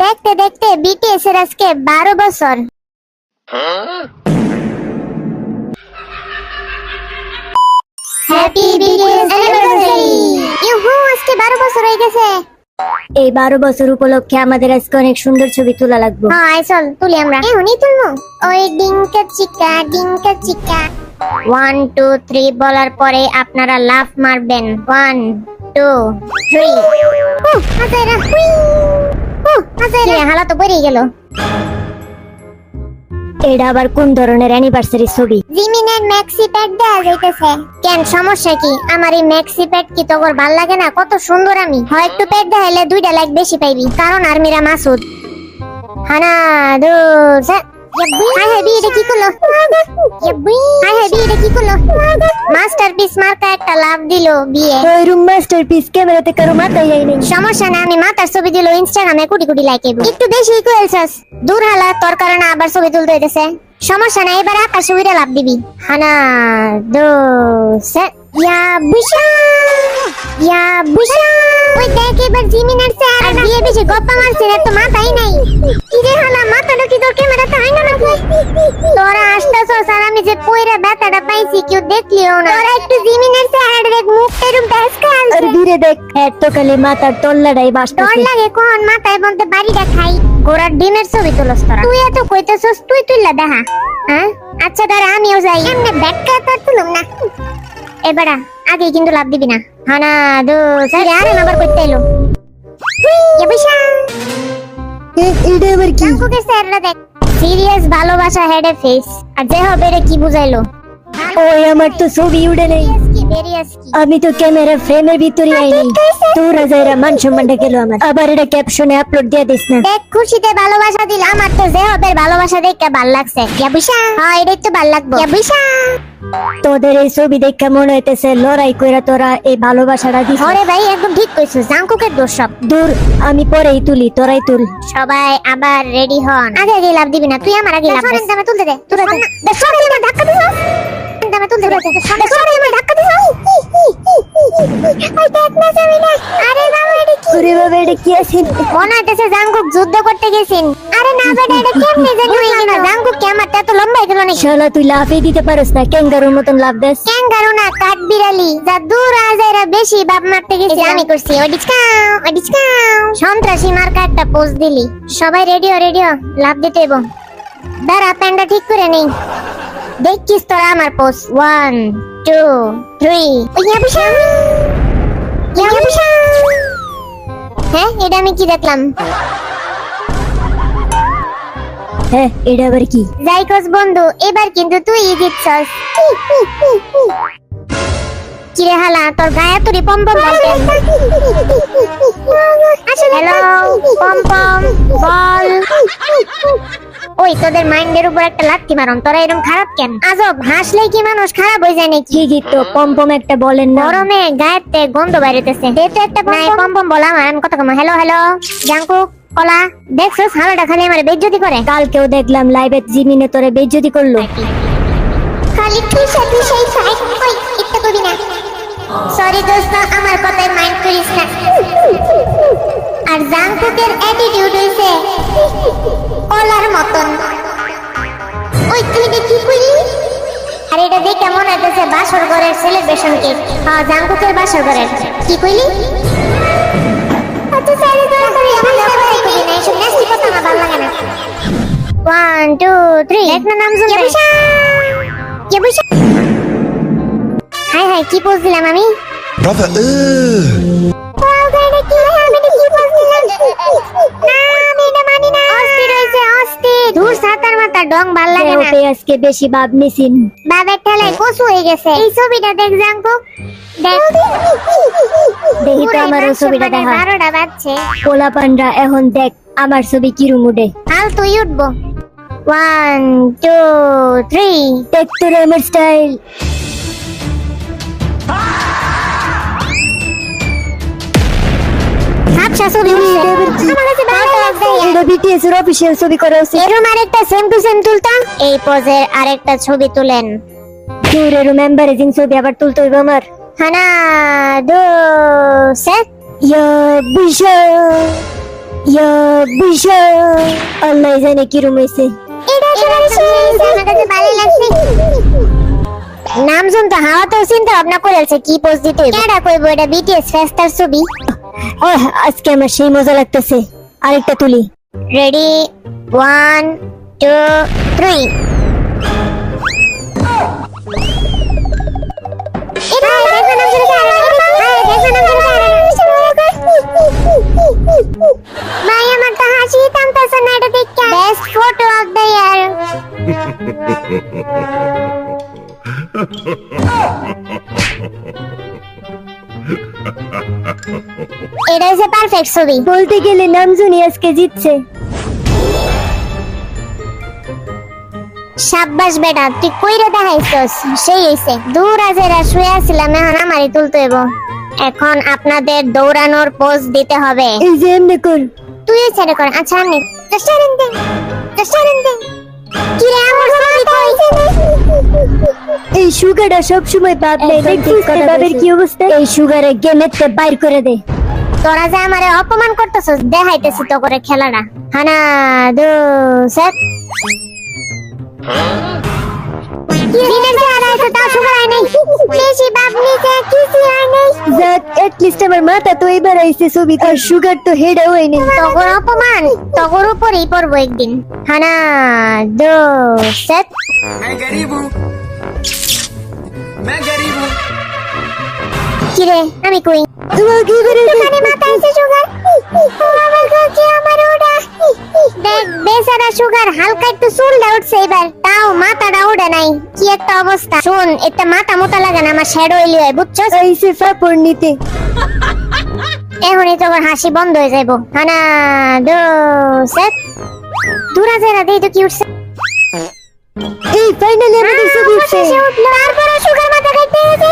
দেখতে দেখতে বিটিএস এর আজকে 12 বছর। Happy BTS anniversary. ইউহু, আজকে 12 বছর হয়ে গেছে। এই 12 বছর উপলক্ষে আমাদের আজকে অনেক সুন্দর ছবি তোলা লাগবে। হ্যাঁ, চল তুলি আমরা। এখনই তুলবো। ওই ডিঙ্কা চিকা 1 2 3 বলার পরে আপনারা লাফ মারবেন। 1 2 3। হাজারা হুই। হাজারা হালা তো বেরিয়ে গেল। এটা আবার কোন ধরনের অ্যানিভার্সারি ছবি? জিমিনের ম্যাক্সি প্যাড দেয়া যাইতেছে। কেন সমস্যা কি? আমার এই ম্যাক্সি প্যাড কি তোর ভাল লাগে না? কত সুন্দর আমি। হয় একটু প্যাড দেখাইলে 2টা লাইক বেশি পাইবি, কারণ আর্মিরা মাসুদ। হানা দু মাস্টারপিস মার্কা একটা লাভ দিল বিয়ে। মাস্টারপিস ক্যামেরাতে কারো মাথায় যায় নাই। সমস্যা না, আমি মাথার ছবি দিল ইনস্টাগ্রামে কোটি কোটি লাইক এবো। একটু বেশি কইলছস, দূর হালা তোর কারণে আবার ছবি তুলতে হইতেছে। সমস্যা না, এবার আকাশ ছবিটা লাভ দিবি। হানা দু সে ইয়া বুশা ওই দেখ এবার জিমিনের স্যার আর বিয়ে বেশি গপ্পা মারছে না, তো মাথাই নাই। কি রে হালা, মাথাটা কি তোর ক্যামেরাতে হয় না নাকি? তোরা আসতেছস আর আমি যে পয়রা ব্যথাটা পাইছি কেউ দেখলিও না। তোরা একটু জিমিনের স্যার দেখ, মুখটা এরকম বেসকাল। আর ধীরে দেখ, এত কালে মাথার তল্লাটাই তোর বাসতেছে। লাগে কোন মাথায় বলতে বাড়িটা খাই। গোড়ার ডিমের ছবি তুলস তোরা। তুই এত কইতেছস, তুই তুইলা দেখা। হ্যাঁ আচ্ছা দাঁড়া, আমিও যাই। এমনি ব্যাটকা তো তুলুম না। এবারে আগে কিন্তু লাভ দিবি না। হানা দু চার আর আবার কইতে এলো। এ বৈশা এটা আবার কি? জাঙ্কুকে স্যাররা দেখ, সিরিয়াস ভালোবাসা হেডে ফেস। আর যে হবে রে কি বুঝাইলো? ওই আমার তো ছবি উড়ে নেই। কি বেরিয়াস কি? আমি তো ক্যামেরা ফ্রেমের ভিতরে আইনি। তোরা যাইরা মান সম্মানটা গেল আমার। আবার এটা ক্যাপশনে আপলোড দিয়ে দিস না। দেখ খুশিতে ভালোবাসা দিল। আমার তো যে হবে ভালোবাসা দেখে ভাল লাগছে। ইয়া বৈশা হ্যাঁ, এটাই তো ভাল লাগবে। ইয়া বৈশা তোদের এই ছবি দেখে মনে হইতেছে লড়াই কইরা তোরা এই ভালোবাসাটা দিস। ওরে ভাই একদম ঠিক কইছিস, জাঙ্কুকের দোষ সব। দূর, আমি পরেই তুলি, তোরাই তুল। সবাই আবার রেডি হন। আগে আগে লাভ দিবি না, তুই আমার আগে লাভ দে। দামে তুলতে দে, তুই দে। সরে আমার ধাক্কা দিছ। দামে তুলতে দে, সরে আমার ধাক্কা দিছ। ওই দেখ না যাবি না। আরে বাবা এটা কি? ওরে বাবা, এটা কি আছে? মনে হইতেছে জাঙ্কুক যুদ্ধ করতে গেছেন। আরে না বেটা, এটা কেমনে জানি হই গেল? জাঙ্কুক কি আমার এত লম্বা হয়ে গেল নাকি? শালা তুই লাফই দিতে পারস না, ক্যাঙ্গারুর মতন লাফ দেস। ক্যাঙ্গারু না, কাঠ বিড়ালি। যা দূর আজাইরা বেশি বাপ মারতে গেছে। আমি করছি ওডিচকাও সন্ত্রাসী মার্কা একটা পোজ দিলি। সবাই রেডিও লাভ দিতে এবং দাঁড়া প্যান্ডা ঠিক করে নেই। দেখছিস তোরা আমার পোজ। 1 2 3। হ্যাঁ এটা আমি কি দেখলাম? হ্যাঁ, এটা আবার কি? যাইকোস বন্ধু, এবার কিন্তু তুই জিতছস। কিরে হালা, তোর গায়ে তুই পমপম বলতেন। হ্যালো পমপম বল। ওই তোদের মাইন্ডের উপর একটা লাথি মারন। তোরা এরকম খারাপ কেন? আজব, হাসলেই কি মানুষ খারাপ হয়ে যায় নাকি? ঠিকই তো, পমপম একটা বলেন না। গরমে গায়েতে গন্ধ বাইরেতেছে। দে তো একটা পমপম বলা। আমি কথা কম। হ্যালো জাঙ্কুক কলা দেখছস হালাটা খালি আমার বেইজ্জতি করে। কালকেও দেখলাম লাইভে জিমিনে তোরে বেইজ্জতি করলো। খালি তুই সেই ফাইট কই ইত্তা করবি না। সরি দোস্ত, আমার কথায় মাইন্ড করিস না। আর জাঙ্কুকের অ্যাটিটিউড হইছে কলার মতন। ওই তুই কি কইলি? আর এটা দেখে মনে হইতেছে বাসর ঘরের সেলিব্রেশন কেক। হ্যাঁ জাঙ্কুকের বাসর ঘরের। কি কইলি? আচ্ছা সারি ধরে ধরে আমার কথা কইবি না, এসব নাস্তি কথা আমার ভালো লাগে না। 1 2 3 দেখ না নাম শুনে। কে বসে? হাই হাই কি পোজ দিলাম আমি? Brother, আজকে বেশি ভাব নিছিন। বাবার ঠেলায় কচু হয়ে গেছে। এই ছবিটা দেখ জাঙ্কুক, দেখ। দেখি তো আমার ওই ছবিটা দেখা। 12টা বাজছে। পোলা পান্ডা এখন দেখ আমার ছবি কিরম উঠে। হাল তুই উঠবো। 1 2 3 দেখ তোর আমার স্টাইল। আচ্ছা ছবি উঠছে। আমার কাছে ভালো লাগছে। এটা বিটিএস এর অফিশিয়াল ছবি করা উচিত। এরকম আরেকটা সেম টু সেম তুলতাম। এই পজের আরেকটা ছবি তুলেন। তোর এরকম এম্বারেজিং ছবি আবার তুলতে হইব আমার। হানা দু সেট। ইয়া বুশা ইয়া বুঝা আল্লাহ জানে কি রুম হইছে। এটা শুনে সেই আমার কাছে ভালো লাগছে। নাম শুনতে হাওয়া তো চিন্তা ভাবনা করেছে কি পোজ দিতে কেডা কইবো এটা বিটিএস ফেস্টার ছবি। আজকে আমার সেই মজা লাগতেছে, আরেকটা তুলি। রেডি 1 2 3 ভাই আমার তো হাসি থামতেছে না এটা দেখে। Best photo of the year. এটা হচ্ছে পারফেক্ট ছবি। বলতে গেলে নামজুনি আজকে জিতছে। সাব্বাস বেটা তুই কইরে দেখাইছস সেই হইছে। দূর আজেরা শুয়ে আছিলাম এখন আমারই তুলতে হইব। এখন আপনাদের দৌড়ানোর পোজ দিতে হবে। এই যে এমনি কর। তুই ছেড়ে কর। আচ্ছা আমি চেষ্টারেন দে কি রে আমার ছবি কই? এই সুগারটা সব সময় বাপ নেই, দেখছিস তো বাবের কি অবস্থা। এই সুগারে গেমেতে বাইর করে দে। তোরা যে আমারে অপমান করতেছস দেখাইতেছি তো করে খেলাটা। হানা দু সেট দিনের যে আর আইছে তাও সুগার আই নাই। বেশি বাপ নিছে কিছু আই নাই। যাক এটলিস্ট আমার মাথা তো এবার আইছে ছবি, আর সুগার তো হেডাও হয়নি। তগর অপমান তগর উপরেই পড়বো একদিন। হানা দু সেট मैं गरीब हूँ मैं गरीब हूँ কিরে আমি কই? তোমার কি করে দোকানে মাথায় আছে সুগার। আমার কাছে আমার ওটা দেখ বেচারা সুগার হালকা একটু চুলটা উঠছে এবার, তাও মাথাটা ওঠে নাই। কি একটা অবস্থা। শুন এটা মাথা মোটা লাগে না, আমার শ্যাডো এলি হয় বুঝছস। আইছে ফাপড় নিতে। এখনই তোমার হাসি বন্ধ হয়ে যাইবো। হানা দু সেট দূরা যায় না দেই তো কি উঠছে। এই ফাইনালি আমাদের ছবি উঠছে। তারপরে সুগার মাথা খাইতে গেছে।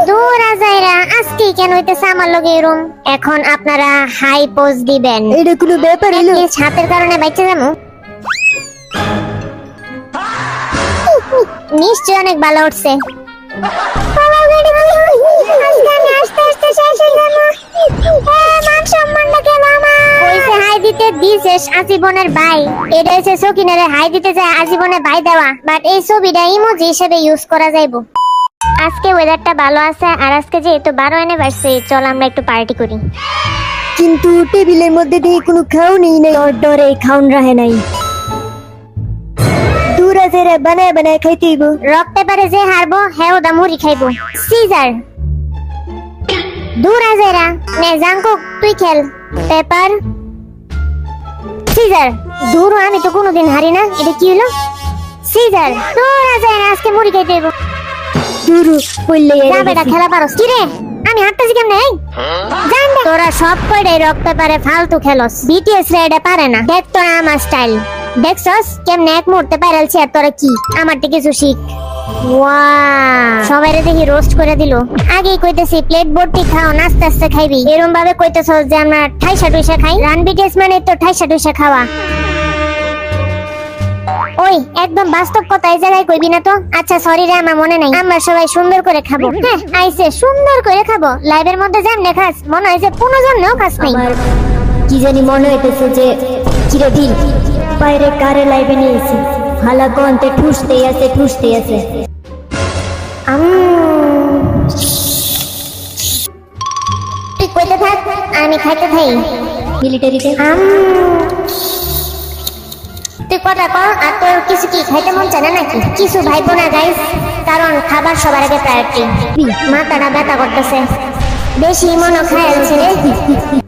দূরা যায় না আজকে কেন হইতেছে আমার লগে এরকম। এখন আপনারা হাই পোজ দিবেন। এটা কোনো ব্যাপার হলো? এই ছাতের কারণে বাইচে যাবো। নিশ্চয় অনেক ভালো উঠছে। হাই দিতে দিয়েছিস আজীবনের ভাই। এটা হচ্ছে সকিনারে হাই দিতে যায় আজীবনের ভাই দেওয়া, বাট এই ছবিটা ইমোজি হিসেবে ইউজ করা যাইবো। আজকে ওয়েদারটা ভালো আছে আর আজকে যেহেতু 12 অ্যানিভার্সারি চল আমরা একটু পার্টি করি। কিন্তু টেবিলের মধ্যে দিয়ে কোনো খাওনি নাই, ওর ডরে খাউন রাহে নাই। দূরা জেরা বানায় বানায় খাইতে হইব। রক পেপারে যে হারবো হ্যাঁ ওটা মুড়ি খাইবো। সিজার দূর আজেরা নে জাঙ্কুক তুই খেল। পেপার সিজার দূর আমি তো কোনোদিন হারি না। এটা কি হলো? সিজার দূর আজেরা আজকে মুড়ি খাইতে হইব। দুরু পড়লে যা বেটা খেলা পারোস কি রে? আমি হাঁটতেছি কেমনে? জান দে তোরা সব কয়টাই রক পেপারে ফালতু খেলস। বিটিএস রে এটা পারে না। দেখ তোরা আমার স্টাইল দেখছস কেমনে এক মুহূর্তে পাইরালছি। আর তোরা কি আমার থেকে কিছু শিখ। ওয়াও সবাইরে দেখি রোস্ট করে দিল। আগেই কইতেছি প্লেট ভর্তি খাও নাস্তে আস্তে খাইবি। এরকম ভাবে কইতেছস যে আমরা ঠাইসা টুইসা খাই। রান বিটিএস মানে তো ঠাইসা টুইসা খাওয়া। ওই একদম বাস্তব কথা এই জায়গায় কইবি না তো। আচ্ছা সরি রে আমার মনে নাই। আমরা সবাই সুন্দর করে খাবো। হ্যাঁ আইছে সুন্দর করে খাবো। লাইভের মধ্যে যেমনে খাস মনে হয় যে পুনর্জন্মেও খাস নাই। আমার কি জানি মনে হইতেছে যে চিরে দিন বাইরে কারে লাইভে নিয়েছি। হালা কোনতে ঠুসতেই আছে। তুই কইতে থাক আমি খাইতে থাই। মিলিটারিতে তুই কথা কর। আর তোর কিছু কি খাইতে মন চায় না নাকি? কিছু ভাইবো না গাইস, কারণ খাবার সবার আগে প্রায়োরিটি। মাথাটা ব্যথা করতেছে বেশি মনে খাইছে রে।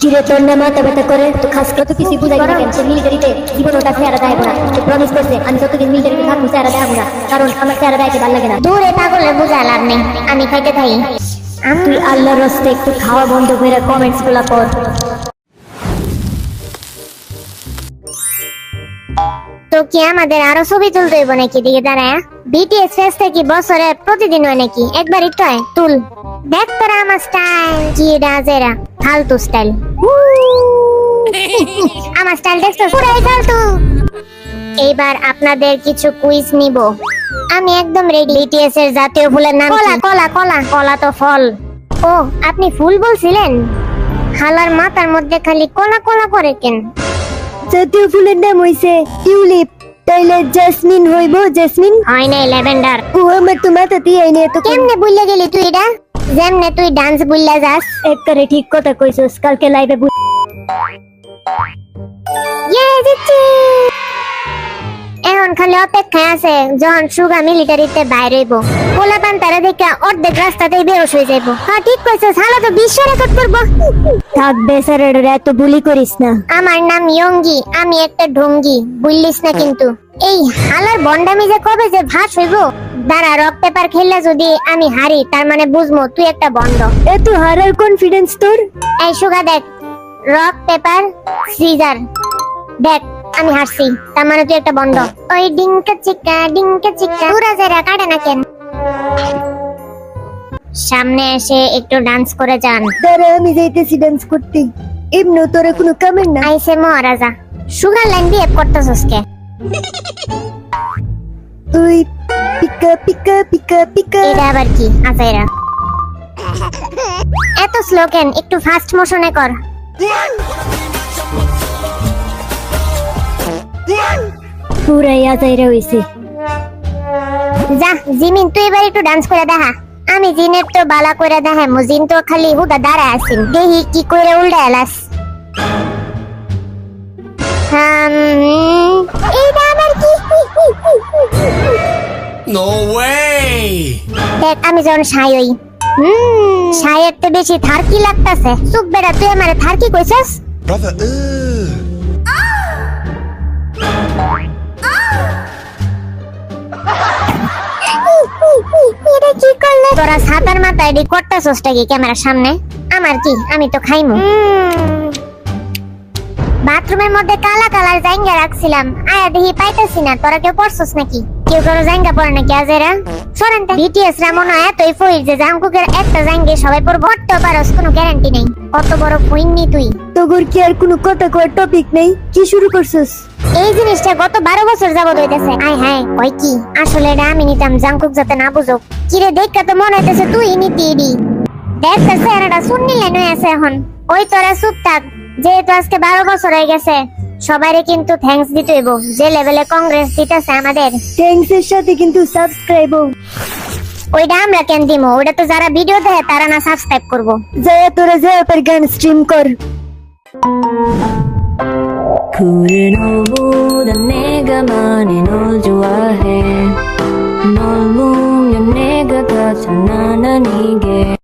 চিরে তোর না মাথা ব্যথা করে তো খাস কত কিছু বুঝাই না কেন। সে মিলিটারিতে জীবন ওটা চেহারা দেয় না। সে প্রমিস করছে আমি যতদিন মিলিটারিতে থাকবো চেহারা দেখাবো না, কারণ আমার চেহারা দেখাতে ভালো লাগে না। দূরে পাগলে বুঝা লাভ নেই, আমি খাইতে থাই। তুই আল্লাহর রাস্তে একটু খাওয়া বন্ধ করে কমেন্টস গুলা পড়। তো কি আমাদের আরো ছবি তুলতে হইব নাকি? দিকে দাঁড়ায় বিটিএস ফেস্টে কি বছরে প্রতিদিন হয় নাকি? একবারই তো হয়। তুল দেখ তোরা আমার স্টাইল কি রাজেরা ফালতু স্টাইল। আমার স্টাইল দেখছো পুরাই ফালতু। এইবার আপনাদের কিছু কুইজ নিব। আমি একদম রেডি। বিটিএস এর জাতীয় ফুলের নাম কলা। কলা কলা কলা তো ফল। ও আপনি ফুল বলছিলেন? হালার মাথার মধ্যে খালি কোলা কোলা করে কেন? জাতীয় ফুলের নাম হইছে টিউলিপ, তাইলে জেসমিন হইব। জেসমিন হয় নাই ল্যাভেন্ডার। ও আমার তো মাথাতেই আইনে এত কেমনে বুঝলে গেলি তুই এটা? যেমনে তুই ডান্স বুঝলা যাস। একবারে ঠিক কথা কইছস, কালকে লাইভে এখন খালি অপেক্ষায় আছে যখন সুগা মিলিটারিতে বাইরে হইব। পোলাপান তারা দেখে অর্ধেক রাস্তাতেই বেরোস হয়ে যাইব। হ্যাঁ ঠিক কইছস, হালা তো বিশ্ব রেকর্ড করবো। থাক বেচারার এত বুলি করিস না। আমার নাম ইয়ঙ্গি, আমি একটা ঢঙ্গি, বুঝলিস না কিন্তু। এই হালার বন্ডামি যে কবে যে ভাস হইব। দাঁড়া, রক পেপার খেললে যদি আমি হারি তার মানে বুঝবো তুই একটা বন্ড। এত হারার কনফিডেন্স তোর? এই সুগা দেখ, রক পেপার সিজার, দেখ আমি হারছি তার মানে তুই একটা বন্ড। ওই ডিঙ্কা চিকা পুরা যারা কাটে না কেন? সামনে এসে একটু ডান্স করে যান। দাঁড়া আমি যাইতেছি ডান্স করতে। এমনি তোরা কোনো কামের না। আইসে মহারাজা, সুগার লাইন দিয়ে করতেছস কে? ওই পিকা পিকা পিকা পিকা। এটা আবার কি আজাইরা? এত স্লো কেন? একটু ফাস্ট মোশনে কর। পুরাই আজাইরা হইছে। যা জিমিন, তুই এবার একটু ডান্স করে দেখা। আমি জিনের তো বালা করে দেখা, মুজিন তো খালি হুদা দাঁড়া আছেন, দেখি কি করে উল্টা এলাস। এইটা আবার কি? No way! দেখ আমি যখন সাই হই, সাইয়ের তো বেশি থারকি লাগতাছে। চুপ বেটা, তুই আমারে থারকি কইছস? Brother, এটা কি করলে? তোরা সাতার মাথায় এডি করতাছসটা কি ক্যামেরার সামনে? আমার কি, আমি তো খাইমু। বাথরুমের মধ্যে কালা কালার জাইঙ্গা রাখছিলাম, আয়া দেখি পাইতাছি না। তোরা কেউ পড়ছস নাকি? কেউ কারো জাইঙ্গা পড়ে নাকি আজেরা? সরেন তা। বিটিএস রা মনে হয় এতই ফইর যে জাংকুকের একটা জাইঙ্গে সবাই পড়বো। পড়তে পারস, কোনো গ্যারান্টি নেই। কত বড় ফইননি তুই। তোর কি আর কোনো কথা কয় টপিক নেই? কি শুরু করছস? এই জিনিসটা গত 12 বছর যাবত হইতেছে। আয় হায়, কই কি? আসলে এটা আমি নিতাম, জাংকুক যাতে না বুঝুক। কিরে দেখা তো মনে হইতেছে তুই নিতি এডি। দেখ তো চেহারাটা শুননি লাইন হয়ে আছে এখন। ওই তোরা চুপ থাক, যেহেতু আজকে 12 বছর হয়ে গেছে। সবাইরে কিন্তু থ্যাঙ্কস দিতে হইব, যে লেভেলে কংগ্রেস দিতেছে আমাদের। থ্যাঙ্কস এর সাথে কিন্তু সাবস্ক্রাইবও। ওইটা আমরা কেন দিমু? ওটা তো যারা ভিডিও দেখে তারা না সাবস্ক্রাইব করবো। যায় তোরা যায় পর গান স্ট্রিম কর। 그래너보다 내가 많이 널 좋아해 널 보면 내가 다 장난 아니게